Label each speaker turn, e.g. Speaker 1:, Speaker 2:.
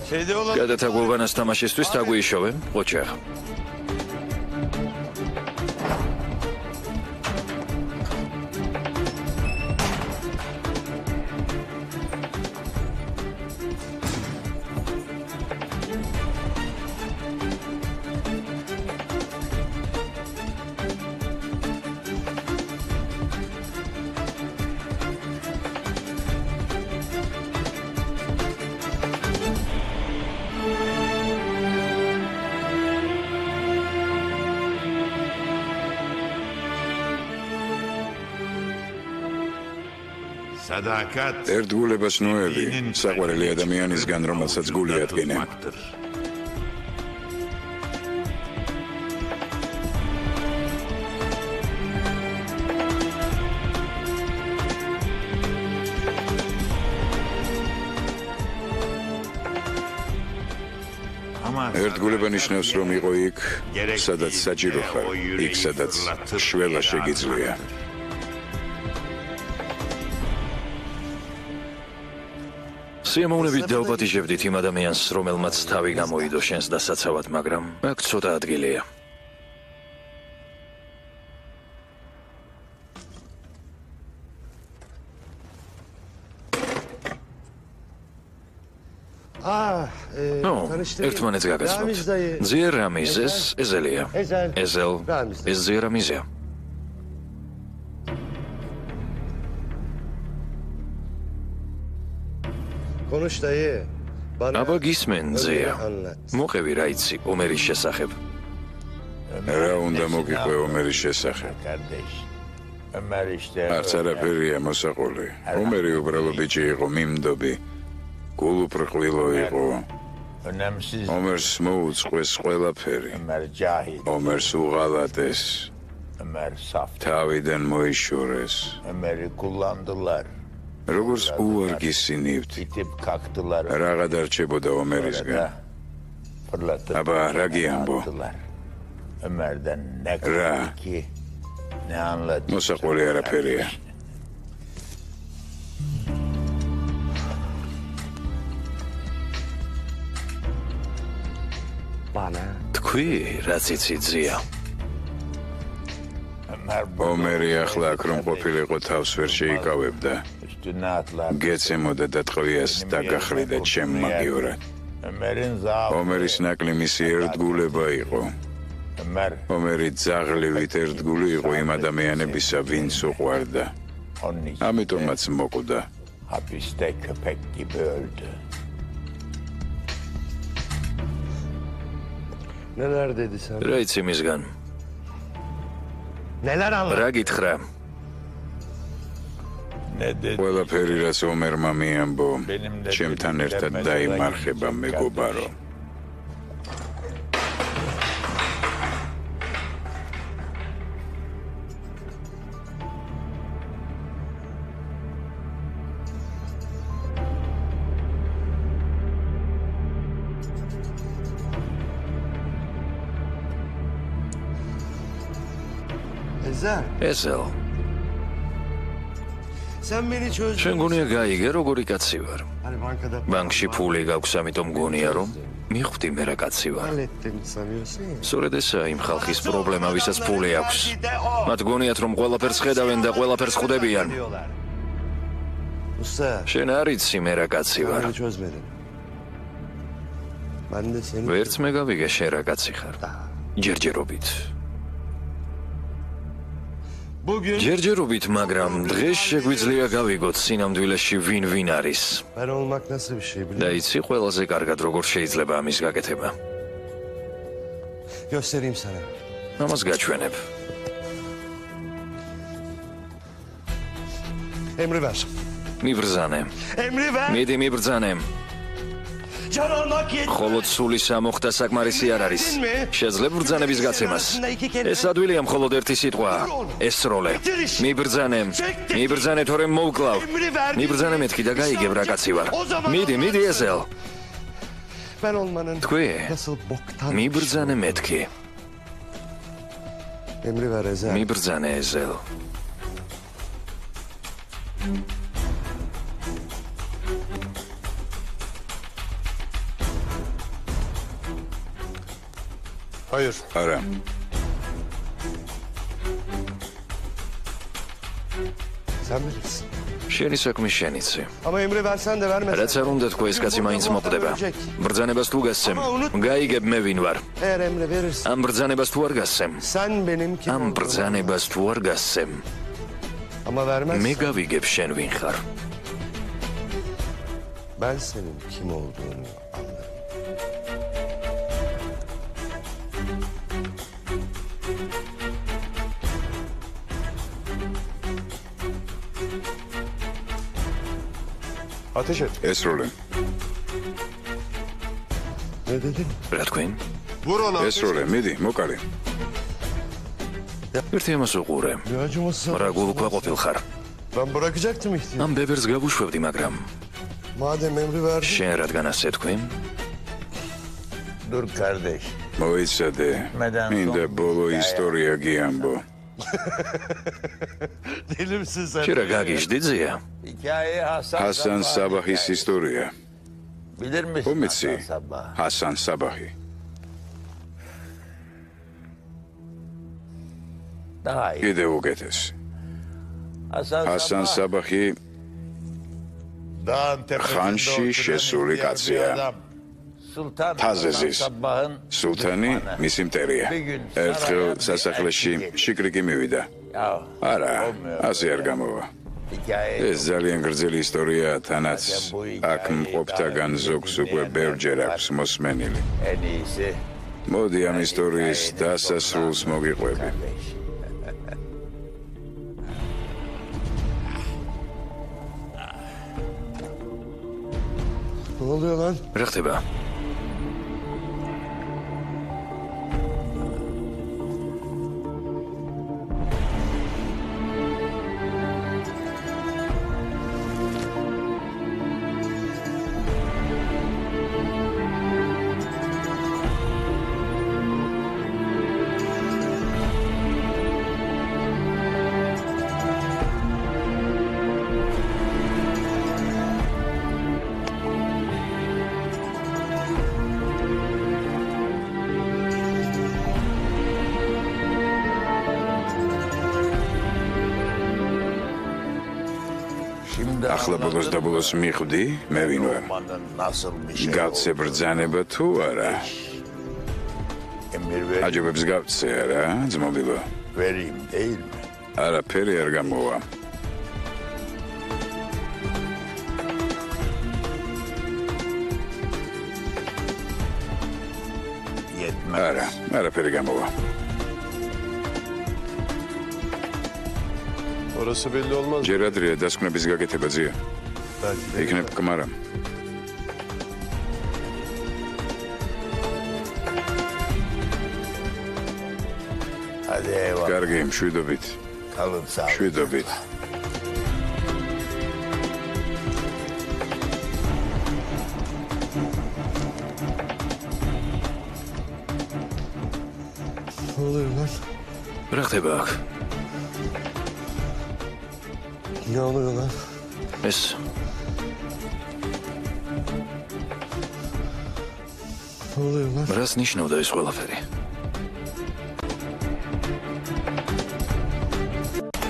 Speaker 1: გადათა გულვანას თამაშისთვის დაგვიშოვე, ოჩახ.
Speaker 2: ერთგულებას ნოელი, საყვარელი ადამიანისგან, რომელსაც გული ადგენენ. ერთგულება ნიშნავს, რომ იყო იქ, სადაც საჭირო ხარ, იქ, სადაც შველა შეგიძლია.
Speaker 1: სიამოვნებით დავპატიჟებდით იმ ადამიანს, რომელმაც თავი გამოიდო შენს დასაცავად, მაგრამ აქ ცოტა ადგილია. ერთმანეთს გაგაცნობთ. ძიერ რამიზეს, ეზელია. ეზელ, ეს ძიერ რამიზეა. აბა გისმენძია. მოყევი რა იცი ომერის შესახებ.
Speaker 2: რა უნდა მოგიყვე ომერის შესახებ? არც არაფერია მოსაყოლი. ომერი უბრალო ბიჭი იყო, მიმდობი. გულუბრყვილო იყო. ომერს მოუწყვეს ყველაფერი. ომერს უღალატეს. თავიდან მოიშორეს. როგორც უარგისინივთ, რაღა დარჩებოდა ომერისგან. აბა, რა გიამბო? რა? მოსაყოლი არაფერია.
Speaker 1: თქვი, რაც იცი ძია.
Speaker 2: ომერი ახლა აქ რომ ყოფილიყო, თავს ვერ შეიკავებდა. გეცემოდა და ტყვიას დაგახრიდა ჩემ მაგიორად. ომერის ნაკლი მისი ერთგულება იყო. ომერი ძაღლივით ერთგული იყო იმ ადამიანებისა, ვინც უყვარდა. ამიტომაც მოკვდა.
Speaker 1: რა იცი მისგან? რა გითხრა?
Speaker 2: ყველაფერი, რაც ომერმა მიამბო, ჩემთან ერთად დაიმარხება, მეგობარო.
Speaker 1: ეზელ. შენ გონია გაიგე, როგორი კაცი ვარ. ბანკში ფული გაქვს, ამიტომ გონია, რომ მიხვდი მე რა კაცი ვარ. სწორედ ესაა იმ ხალხის პრობლემა, ვისაც ფული აქვს. მათ გონიათ, რომ ყველაფერს ხედავენ და ყველაფერს ხვდებიან. შენ არ იცი მე რა კაცი ვარ. ვერც მე გავიგე შენ რა კაცი ხარ. ჯერჯერობით. ჯერჯერობით, მაგრამ დღეს შეგვიძლია გავიგოთ სინამდვილეში ვინ არის. და იცი ყველაზე კარგად როგორ შეიძლება ამის გაკეთება. ამას გაჩვენებ. მიბრძანე. მიდი მიბრძანე. მხოლოდ სულის ამოხდა საკმარისი არ არის. შეძლებ ბრძანების გაცემას. ეს ადვილია მხოლოდ ერთი სიტყვა. ესროლე. მიბრძანე, თორემ მოვკლავ. მიბრძანე მეთქი და გაიგებ რა კაცი ვარ. მიდი ეზელ. თქვი, მიბრძანე მეთქი. მიბრძანე ეზელ.
Speaker 3: Hayır.
Speaker 2: არა.
Speaker 3: Sen bilirsin.
Speaker 1: შენი საქმე შენიცი.
Speaker 3: Ama emri versen de vermesen.
Speaker 1: რაც არ უნდა თქვა, ეს კაცი მაინც მოკვდება. ბრძანებას თუ გასცემ, გაიგებ მე ვინ ვარ.
Speaker 3: Eğer emri verirsen.
Speaker 1: ამ ბრძანებას თუ არ გასცემ,
Speaker 3: Sen benim kim
Speaker 1: ამ
Speaker 3: olduğumu.
Speaker 1: ბრძანებას თუ არ გასცემ,
Speaker 3: Ama vermezsen.
Speaker 1: მე გავიგებ შენ ვინ ხარ.
Speaker 3: Ben senin kim olduğunu anlarım. Ateş et.
Speaker 2: ესროლე.
Speaker 3: Ne dedin?
Speaker 1: რა თქვენ?
Speaker 3: Vur ona.
Speaker 2: ესროლე, მიდი, მოკარე.
Speaker 1: ერთი ამას უყურე.
Speaker 3: Ne acımasız.
Speaker 1: რა გულქვაყოფილ ხარ.
Speaker 3: Ben bırakacaktım ihtiyar.
Speaker 1: ამ ბებერს გავუშვებდი, მაგრამ
Speaker 3: Madem emri verdin.
Speaker 1: შენ რადგან ასე თქვენ?
Speaker 4: Dur kardeş.
Speaker 2: მოიცადე. მინდა ბოლო ისტორია გიამბო.
Speaker 3: Deli misin sen?
Speaker 1: შენ რა გაგიჟდიძია?
Speaker 4: Hikaye
Speaker 2: ჰასან საბაჰის ისტორია.
Speaker 4: Bilir misin
Speaker 2: უმიცი
Speaker 4: Hasan Sabah?
Speaker 2: ჰასან საბაჰი.
Speaker 4: Daha iyi.
Speaker 2: კიდევ უკეთეს. ჰასან
Speaker 4: Sabah.
Speaker 2: საბაჰი
Speaker 3: Dağın tepesinde
Speaker 2: ხანში
Speaker 3: oturan
Speaker 2: შესული
Speaker 3: ihtiyar bir
Speaker 2: კაცია.
Speaker 3: adam.
Speaker 4: Sultan
Speaker 2: თაზეზის
Speaker 4: Hasan Sabah'ın
Speaker 2: სულთანი
Speaker 4: düşmanı.
Speaker 2: მისი მტერია. ერთხელ სასახლეში შიკრიკი მივიდა.
Speaker 4: Ya,
Speaker 2: არა,
Speaker 4: olmuyor.
Speaker 2: ასე არ გამოვა.
Speaker 4: Hikaye
Speaker 2: ეს ძალიან გრძელი ისტორია, თანაც აქ მყოფთაგან ზოგს უკვე ბევრჯერ აქვს მოსმენილი.
Speaker 4: en iyisi
Speaker 2: მოდი ამ ისტორიის დასასრულს მოგიყვები.
Speaker 4: kardeş.
Speaker 3: Ne oluyor lan?
Speaker 1: რა ხდება?
Speaker 4: Şimdi
Speaker 2: ახლა ბოლოს და ბოლოს მიხვდი, მე ვინ ვარ.
Speaker 4: Romanın nasıl bir şey
Speaker 2: გავცე ბრძანება თუ არა?
Speaker 4: emir ver,
Speaker 2: აჯობებს გავცე არა, ძმობილო?
Speaker 4: vereyim değil mi?
Speaker 2: არაფერი არ გამოვა.
Speaker 4: Yetmez.
Speaker 2: არა, არაფერი გამოვა.
Speaker 3: Orası belli olmaz.
Speaker 2: ჯერ ადრეა დასკვნების გაკეთება ძია.
Speaker 3: Belki de.
Speaker 2: იქნებ კმარა.
Speaker 4: Hadi eyvallah.
Speaker 2: კარგი, მშვიდობით.
Speaker 4: Kalın sağ olun.
Speaker 2: მშვიდობით.
Speaker 3: Ne oluyor lan?
Speaker 1: რა ხდება აქ?
Speaker 3: Ne oluyor lan?
Speaker 1: ეს
Speaker 3: Ne oluyor lan?
Speaker 1: რას ნიშნავდა ეს ყველაფერი?